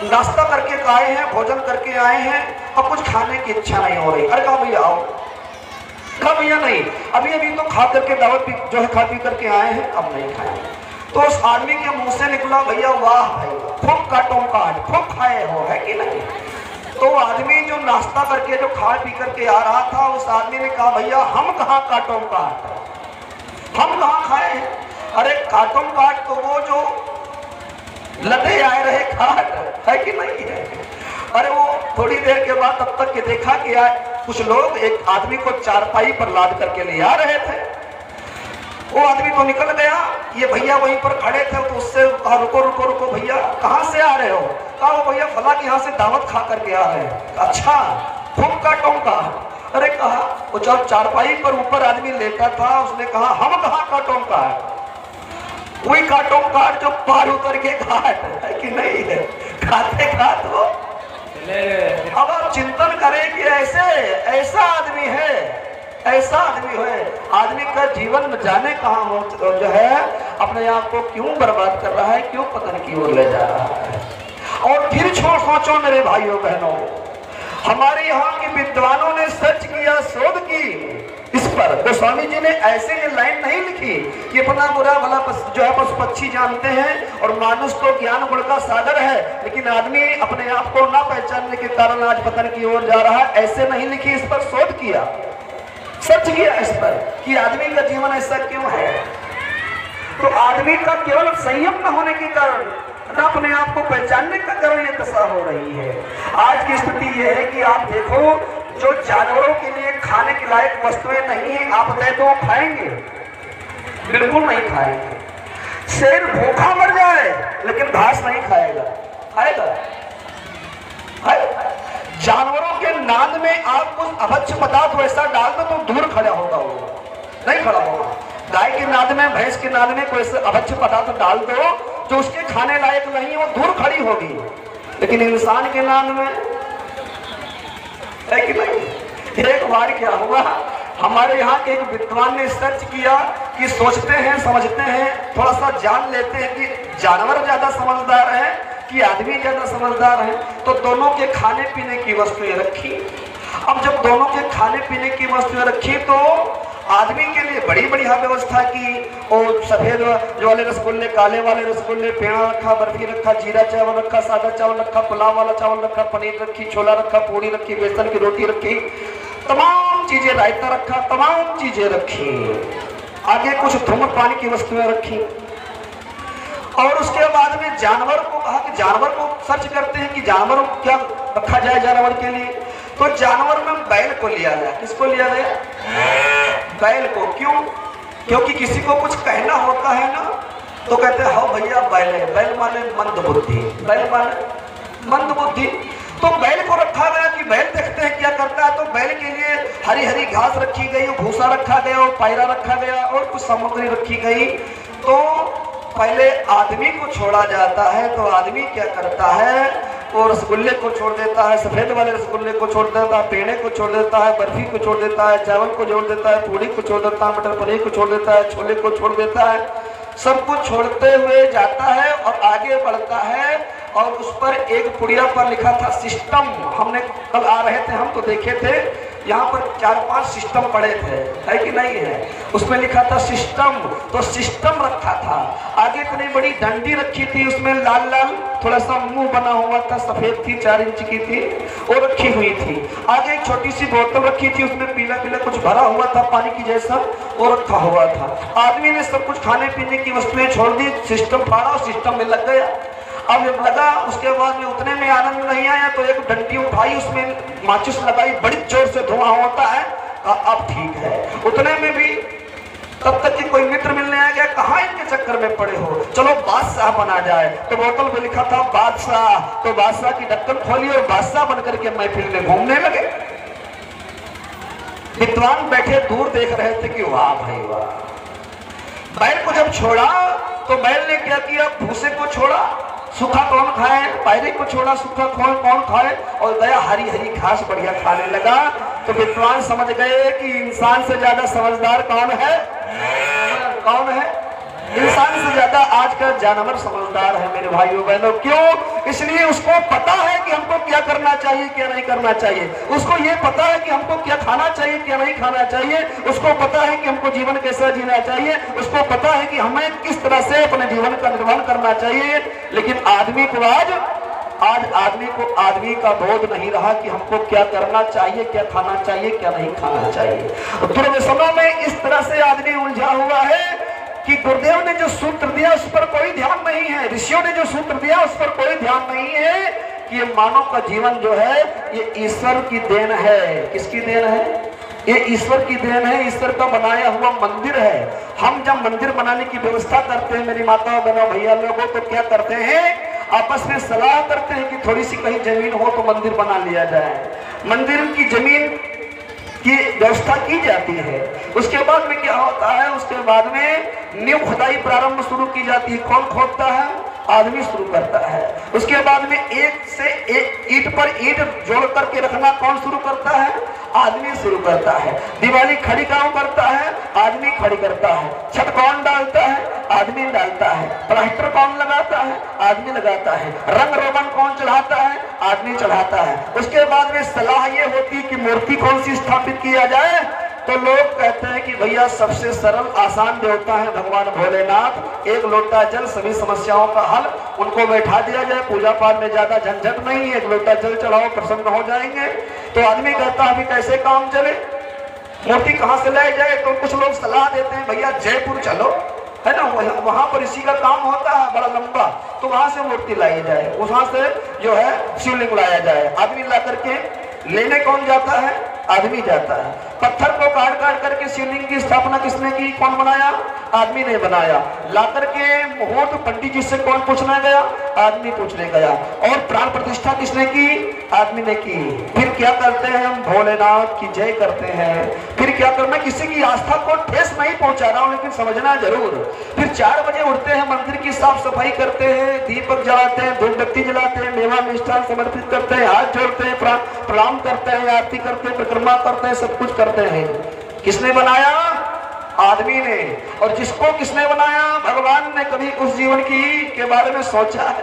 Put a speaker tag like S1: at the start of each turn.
S1: नाश्ता करके आए हैं, भोजन करके आए हैं, अब कुछ खाने की इच्छा नहीं हो रही। अरे कहा भैया आओ, कहा भैया नहीं, अभी अभी तो खा करके दावत जो है खा पी करके आए हैं, अब नहीं खाएंगे। तो उस आदमी के मुंह से निकला, भैया वाह भाई, खूब काटो काट, खूब खाए हो, है कि नहीं। तो आदमी जो नाश्ता करके जो खा पी करके आ रहा था, उस आदमी ने कहा भैया हम कहाँ काटो काट, हम कहाँ खाए हैं। अरे काटो काट तो वो जो लदे आए रहे खाट, है कि नहीं है। अरे वो थोड़ी देर के बाद तब तक के देखा कि कुछ लोग एक आदमी को चारपाई पर लाद करके ले आ रहे थे। वो आदमी तो निकल गया, ये भैया वहीं पर खड़े थे, तो उससे कहा रुको रुको रुको भैया, कहाँ से आ रहे हो। कहा वो भैया फला के यहाँ से दावत खा करके आ रहे हैं। अच्छा खूब काटो का। अरे कहा वो जब चारपाई पर ऊपर आदमी लेटा था, उसने कहा हम कहाँ काटो का, वही काटो काट जो पार उतर के घाट, है कि नहीं है। खाते खाते वो अब आप चिंतन करें कि ऐसा आदमी है, ऐसा आदमी है। आदमी का जीवन जाने कहाँ हो जो है अपने आप को क्यों बर्बाद कर रहा है, क्यों पतन की ओर ले जा रहा है। और फिर सोचो मेरे भाइयों बहनों, हमारे यहाँ के विद्वानों ने सर्च किया, शोध की इस पर। गोस्वामी जी ने ऐसे ये लाइन नहीं लिखी कि अपना बुरा भला जो है पशु पक्षी जानते हैं और मानुष तो ज्ञान गुण का सागर है, लेकिन आदमी अपने आप को ना पहचानने के कारण आज पतन की ओर जा रहा है, ऐसे नहीं लिखी। इस पर शोध किया, सर्च किया इस पर कि आदमी का जीवन ऐसा क्यों है। तो आदमी का केवल संयम न होने के कारण, न अपने आप को पहचानने का कारण ये दशा हो रही है। आज की स्थिति ये है कि आप देखो, जो जानवरों के लिए खाने के लायक वस्तुएं नहीं है, आप दे दो खाएंगे, बिल्कुल नहीं खाएंगे। शेर भूखा मर जाए लेकिन घास नहीं खाएगा, खाएगा। जानवरों के नाद में आप कुछ अभक्ष्य पदार्थ वैसा डाल दो तो दूर खड़ा होगा, वो नहीं खड़ा होगा। गाय के नाद में, भैंस के नाद में कोई अभक्ष्य पदार्थ डाल दो जो उसके खाने लायक नहीं, वो दूर खड़ी होगी। लेकिन इंसान के नाद में है कि नहीं। एक बार क्या हुआ, हमारे यहाँ के एक विद्वान ने सर्च किया कि सोचते हैं, समझते हैं, थोड़ा सा जान लेते हैं कि जानवर ज्यादा समझदार है कि आदमी ज्यादा समझदार है। तो दोनों के खाने पीने की वस्तुएं रखी। अब जब दोनों के खाने पीने की वस्तुएं रखी तो आदमी के लिए बड़ी बढ़िया व्यवस्था की। और सफेद वाले रसगुल्ले, काले वाले रसगुल्ले, पेड़ा रखा, बर्फी रखा, जीरा चावल रखा, सादा चावल रखा, पुलाव वाला चावल रखा, पनीर रखी, छोला रखा, पूड़ी रखी, बेसन की रोटी रखी, तमाम चीजें, रायता रखा, तमाम चीजें रखी। आगे कुछ धूम्रपान की वस्तुएं रखी। और उसके बाद में जानवर को कहा कि जानवर को सर्च करते हैं कि जानवर क्या रखा जाए जानवर के लिए। तो जानवर में बैल को लिया गया। किसको लिया गया? बैल को। क्यों? क्योंकि किसी को कुछ कहना होता है ना, तो कहते हैं हाँ भैया बैल है। बैल माने मंद बुद्धि, बैल माने मंद बुद्धि। तो बैल को रखा गया कि बैल देखते हैं क्या करता है। तो बैल के लिए हरी हरी घास रखी गई, भूसा रखा गया, और पायरा रखा गया, और कुछ सामग्री रखी गई। तो पहले आदमी को छोड़ा जाता है तो आदमी क्या करता है, वो रसगुल्ले को छोड़ देता है, सफेद वाले रसगुल्ले को छोड़ देता है, पेड़े को छोड़ देता है, बर्फी को छोड़ देता है, चावल को जोड़ देता है, पूड़ी को छोड़ देता है, मटर पनीर को छोड़ देता है, छोले को छोड़ देता है। सब कुछ छोड़ते हुए जाता है और आगे बढ़ता है। और उस पर एक पुड़िया पर लिखा था सिस्टम। हमने कल आ रहे थे, हम तो देखे थे, यहाँ पर 4-5 सिस्टम पड़े थे, है कि नहीं है। उसमें लिखा था सिस्टम। तो सिस्टम रखा था। आगे इतनी बड़ी डंडी रखी थी, उसमें लाल लाल थोड़ा सा मुंह बना हुआ था, सफेद थी, 4 इंच की थी, वो रखी हुई थी। आगे एक छोटी सी बोतल रखी थी, उसमें पीला पीला कुछ भरा हुआ था, पानी की जैसा, वो रखा हुआ था। आदमी ने सब कुछ खाने पीने की वस्तुएं छोड़ दी, सिस्टम फाड़ा, सिस्टम में लग गया। अब जब लगा, उसके बाद में उतने में आनंद नहीं आया तो एक डंडी उठाई, उसमें माचिस लगाई, बड़ी जोर से धुआं होता है। अब ठीक है। उतने में भी तब तक कि कोई मित्र मिलने आ गया, कहाँ इनके चक्कर में पड़े हो, चलो बादशाह बना जाए। तो बोतल में लिखा था बादशाह। तो बादशाह की ढक्कन खोली और बादशाह बनकर के महफिल में घूमने लगे। विद्वान बैठे दूर देख रहे थे कि वाह भाई वाह। बैल को जब छोड़ा तो बैल ने क्या किया, भूसे को छोड़ा, सूखा कौन खाए, पैरे को छोड़ा, सूखा कौन खाए, और गया हरी हरी घास बढ़िया खाने लगा। तो विद्वान समझ गए कि इंसान से ज्यादा समझदार कौन है? कौन है? इंसान से ज्यादा आज का जानवर समझदार है मेरे भाइयों बहनों। क्यों? इसलिए उसको पता है कि हमको क्या करना चाहिए, क्या नहीं करना चाहिए। उसको ये पता है कि हमको क्या खाना चाहिए, क्या नहीं खाना चाहिए। उसको पता है कि हमको जीवन कैसा जीना चाहिए। उसको पता है कि हमें किस तरह से अपने जीवन का निर्वहन करना चाहिए। लेकिन आदमी को आज आदमी का बोध नहीं रहा कि हमको क्या करना चाहिए, क्या खाना चाहिए, क्या नहीं खाना चाहिए। दुर्व्यसनों में इस तरह से आदमी उलझा हुआ है कि गुरुदेव ने जो सूत्र दिया उस पर कोई ध्यान नहीं है, ऋषियों ने जो सूत्र दिया उस पर कोई ध्यान नहीं है कि ये मानव का जीवन जो है ये ईश्वर की देन है। किसकी देन है? ये ईश्वर की देन है, ईश्वर का बनाया हुआ मंदिर है। हम जब मंदिर बनाने की व्यवस्था करते हैं मेरी माताओं बहनों भैया लोगों, तो क्या करते हैं? आपस में सलाह करते हैं कि थोड़ी सी कहीं जमीन हो तो मंदिर बना लिया जाए। मंदिर की जमीन की व्यवस्था की जाती है। उसके बाद में क्या होता है? उसके बाद में नींव खुदाई प्रारंभ शुरू की जाती है। कौन खोदता है? आदमी शुरू करता है। उसके बाद में एक से एक ईंट पर ईंट जोड़ करके रखना कौन शुरू करता है? आदमी शुरू करता है। दीवाली खड़ी कौन करता है? आदमी खड़ी करता है। छत कौन डालता है? आदमी डालता है। प्लास्टर कौन लगाता है? आदमी लगाता है। रंग रोगन कौन चढ़ाता है? आदमी चढ़ाता है। उसके बाद में सलाह ये होती है कि मूर्ति कौन सी स्थापित किया जाए। तो लोग कहते हैं कि भैया सबसे सरल आसान देवता है भगवान भोलेनाथ, एक लोटा जल सभी समस्याओं का हल, उनको बैठा दिया जाए। पूजा पाठ में ज्यादा झंझट नहीं है, एक लोटा जल चढ़ाओ प्रसन्न हो जाएंगे। तो आदमी कहता है अभी कैसे काम चले, मूर्ति कहाँ से लाई जाए। तो कुछ लोग सलाह देते हैं भैया जयपुर चलो, है ना, वहां पर इसी का काम होता है बड़ा लंबा, तो वहां से मूर्ति लाई जाए, वहां से जो है शिवलिंग लाया जाए। आदमी ला करके लेने कौन जाता है? आदमी जाता है। पत्थर को काट काट करके शिवलिंग की स्थापना किसने की? कौन बनाया? आदमी ने बनाया। ला करके मुहूर्त पंडित जी से कौन पूछने गया? आदमी पूछने गया। और प्राण प्रतिष्ठा किसने की? आदमी ने की। फिर क्या करते हैं? हम भोलेनाथ की जय करते हैं। फिर क्या करना? किसी की आस्था को ठेस नहीं पहुंचा रहा हूं, लेकिन समझना जरूर। फिर 4 बजे उठते हैं, मंदिर की साफ सफाई करते हैं, दीपक जलाते हैं, धूप बत्ती जलाते हैं, मेवा मिष्ठान समर्पित करते हैं, हाथ जोड़ते हैं, प्रणाम करते हैं, आरती करते हैं, परिक्रमा करते हैं, सब कुछ करते हैं। किसने बनाया? आदमी ने। और जिसको किसने बनाया? भगवान ने कभी उस जीवन की के बारे में सोचा है?